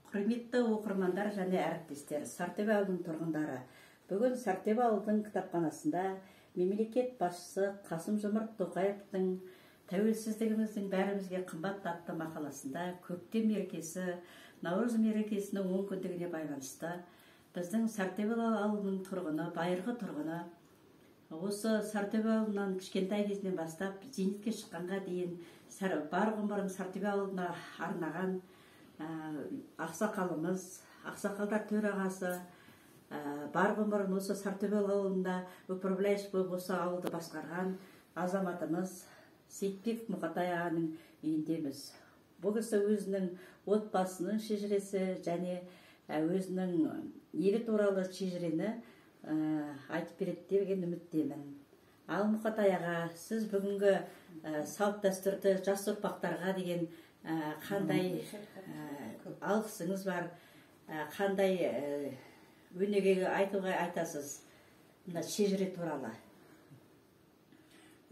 Құрметті оқырмандар және әріптестер, Сартөбе ауылының тұрғындары. Бүгін Сартөбе ауылының кітапханасында мемлекет басшысы Қасым-Жомарт Тоқаевтың тәуелсіздігіміздің бәрімізге қымбат атты мақаласында көктем мерекесі, Наурыз мерекесінің 10 күндігіне байланысты біздің Сартөбе ауылының тұрғыны, байырғы тұрғыны, осы Сартөбе ауылынан кішкентай кезінен бастап зейнетке шыққанға дейін бар ғұмырын Сартөбе ауылына арнаған ақсақалымыз, ақсақалдар төрағасы, бар ғұмырын осы Сартөбе ауылында управляющий болып осы ауылды басқарған азаматымыз Сейітбек Мұқатай ағаның үйіндеміз. Бұл кісі өзінің отбасының шежіресі және өзінің елі туралы шежірені айтып береді деген үміттемін. Ал Мұқатай аға, сіз бүгінгі салт дәстүрді жас ұрпақтарға деген қандай алғысыңыз бар, қандай өнеге айтуға айтасыз мына шежіре туралы?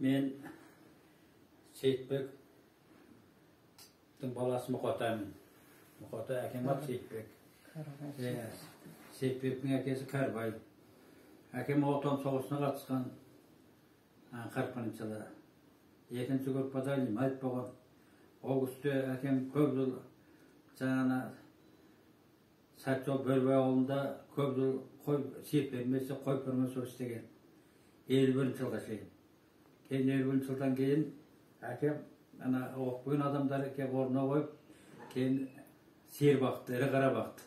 Мен Сейітбектің баласы Мұқатаймын. Мұқатай әкем аты Сейітбек. Сейітбектің әкесі Кәрбай. Әкем Отан соғысына қатысқан 40-шы жылы. Екінші группада лимайт болған. Ол күсте әкем көп жыл жаңа Сартөбе Бөрбай ауылында көп жыл қой сиет бермесе, қой көрмесе істеген. 51 жылға шейін. Кейін 51 жылдан кейін әкем оқпойын адамдар келіп орнына қойып, кейін сиыр бақты, ірі қара бақты.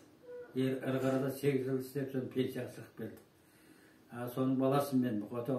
Ірі қарада 8 жыл істеп, соны пенсияға шығып келді. Соның баласымын мен.